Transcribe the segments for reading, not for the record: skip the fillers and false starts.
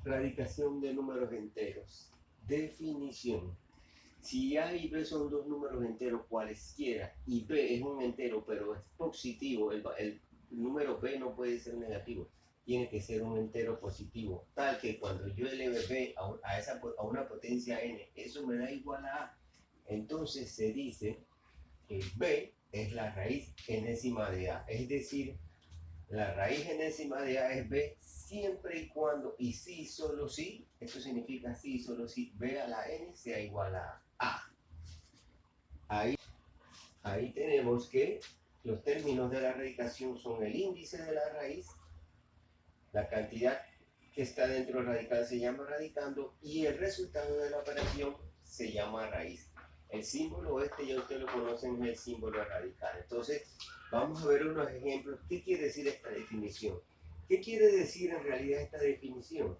Radicación de números enteros. Definición. Si A y B son dos números enteros cualesquiera y B es un entero pero es positivo, el número B no puede ser negativo, tiene que ser un entero positivo, tal que cuando yo eleve B a una potencia n, eso me da igual a A. Entonces se dice que B es la raíz enésima de A, es decir, la raíz enésima de A es B siempre y cuando, y si solo si, esto significa si solo si B a la n sea igual a A. Ahí tenemos que los términos de la radicación son el índice de la raíz, la cantidad que está dentro del radical se llama radicando y el resultado de la operación se llama raíz. El símbolo este ya ustedes lo conocen, es el símbolo radical. Entonces, vamos a ver unos ejemplos. ¿Qué quiere decir esta definición? ¿Qué quiere decir en realidad esta definición?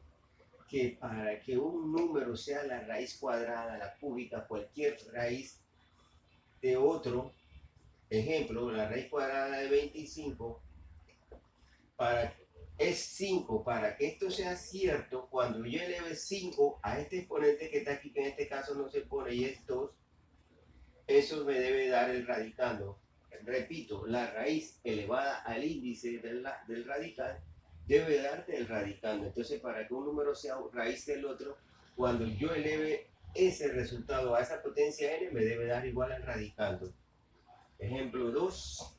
Que para que un número sea la raíz cuadrada, la cúbica, cualquier raíz de otro, ejemplo, la raíz cuadrada de 25, es 5. Para que esto sea cierto, cuando yo eleve 5 a este exponente que está aquí, que en este caso no se pone, y es 2, eso me debe dar el radicando. Repito, la raíz elevada al índice del radical debe darte el radicando. Entonces, para que un número sea raíz del otro, cuando yo eleve ese resultado a esa potencia n, me debe dar igual al radicando. Ejemplo 2.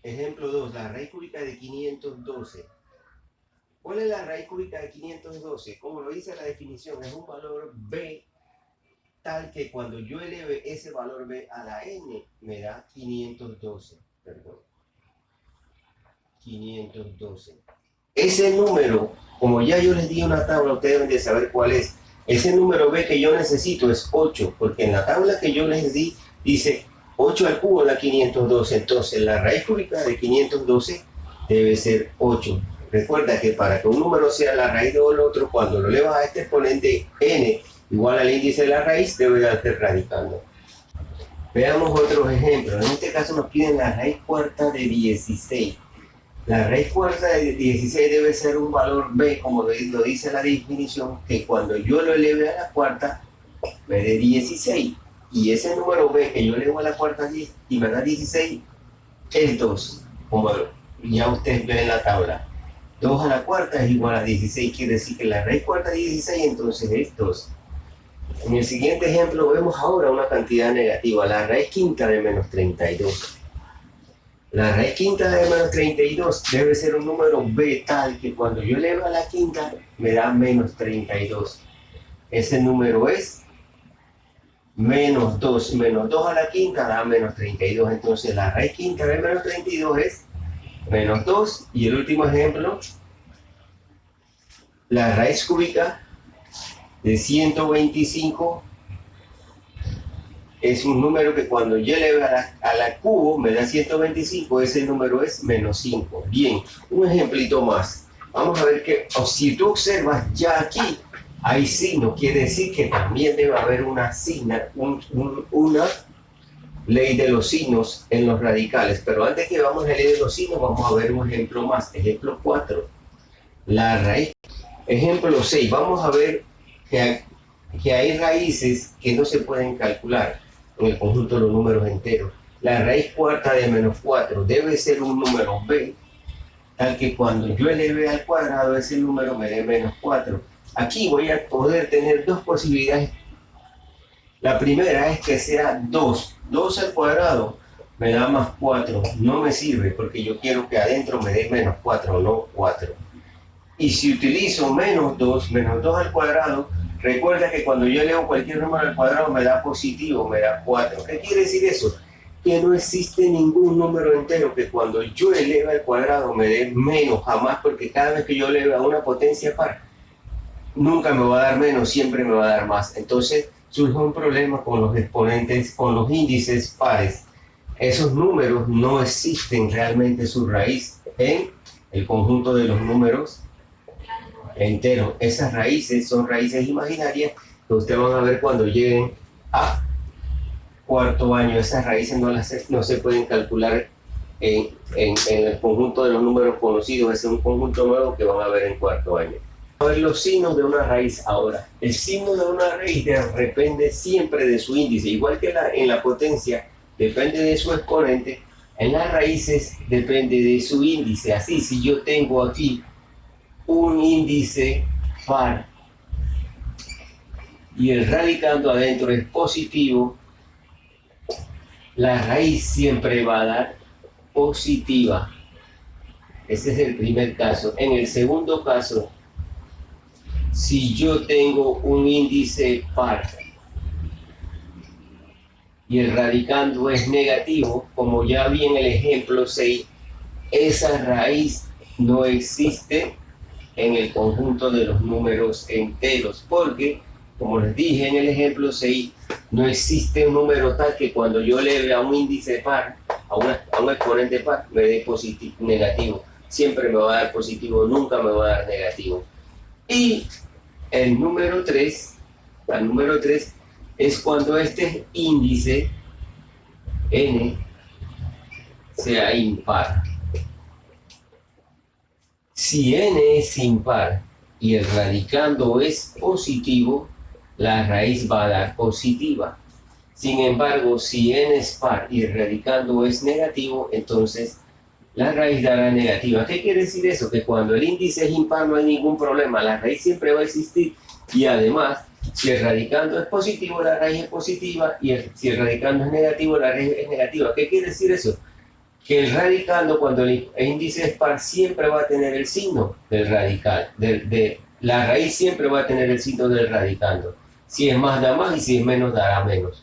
Ejemplo 2, la raíz cúbica de 512. ¿Cuál es la raíz cúbica de 512? Como lo dice la definición, es un valor b tal que cuando yo eleve ese valor b a la n, me da 512. Perdón. 512. Ese número, como ya yo les di una tabla, ustedes deben de saber cuál es. Ese número b que yo necesito es 8, porque en la tabla que yo les di dice 8 al cubo da 512. Entonces la raíz cúbica de 512 debe ser 8. Recuerda que para que un número sea la raíz del otro, cuando lo elevas a este exponente n igual al índice de la raíz, debe darte radicando. Veamos otros ejemplos. En este caso nos piden la raíz cuarta de 16. La raíz cuarta de 16 debe ser un valor b, como lo dice la definición, que cuando yo lo eleve a la cuarta me dé 16. Y ese número b que yo elevo a la cuarta y me da 16 es 2, como ya ustedes ven en la tabla. 2 a la cuarta es igual a 16, quiere decir que la raíz cuarta de 16 entonces es 2. En el siguiente ejemplo vemos ahora una cantidad negativa, la raíz quinta de menos 32. La raíz quinta de menos 32 debe ser un número b tal que cuando yo elevo a la quinta me da menos 32. Ese número es menos 2. Menos 2 a la quinta da menos 32. Entonces la raíz quinta de menos 32 es menos 2. Y el último ejemplo, la raíz cúbica de 125 es un número que cuando yo eleve a la cubo me da 125, ese número es menos 5. Bien, un ejemplito más. Vamos a ver que, si tú observas ya aquí, hay signos, quiere decir que también debe haber una ley de los signos en los radicales. Pero antes que vamos a la ley de los signos, vamos a ver un ejemplo más. Ejemplo 4. La raíz. Ejemplo 6. Vamos a ver que hay raíces que no se pueden calcular en el conjunto de los números enteros. La raíz cuarta de menos 4 debe ser un número b, tal que cuando yo eleve al cuadrado ese número me dé menos 4. Aquí voy a poder tener dos posibilidades. La primera es que sea 2. 2 al cuadrado me da más 4. No me sirve porque yo quiero que adentro me dé menos 4, no 4. Y si utilizo menos 2 al cuadrado, recuerda que cuando yo elevo cualquier número al cuadrado me da positivo, me da 4. ¿Qué quiere decir eso? Que no existe ningún número entero que cuando yo eleve al cuadrado me dé menos, jamás, porque cada vez que yo eleve a una potencia par, nunca me va a dar menos, siempre me va a dar más. Entonces surge un problema con los exponentes, con los índices pares. Esos números no existen realmente su raíz en el conjunto de los números enteros. Esas raíces son raíces imaginarias que ustedes van a ver cuando lleguen a cuarto año. Esas raíces no se pueden calcular en el conjunto de los números conocidos. Ese es un conjunto nuevo que van a ver en cuarto año. A ver los signos de una raíz ahora. El signo de una raíz depende siempre de su índice, igual que en la potencia depende de su exponente, en las raíces depende de su índice. Así, si yo tengo aquí un índice par y el radicando adentro es positivo, la raíz siempre va a dar positiva. Ese es el primer caso. En el segundo caso, si yo tengo un índice par y el radicando es negativo, como ya vi en el ejemplo 6, esa raíz no existe en el conjunto de los números enteros, porque, como les dije en el ejemplo 6, no existe un número tal que cuando yo le vea un índice par, a un exponente par, me dé negativo. Siempre me va a dar positivo, nunca me va a dar negativo. Y el número 3 es cuando este índice n sea impar. Si n es impar y el radicando es positivo, la raíz va a dar positiva. Sin embargo, si n es par y el radicando es negativo, entonces la raíz dará negativa. ¿Qué quiere decir eso? Que cuando el índice es impar no hay ningún problema, la raíz siempre va a existir, y además, si el radicando es positivo, la raíz es positiva, y si el radicando es negativo, la raíz es negativa. ¿Qué quiere decir eso? Que el radicando, cuando el índice es par, siempre va a tener el signo del radical, la raíz siempre va a tener el signo del radicando. Si es más, da más, y si es menos, dará menos.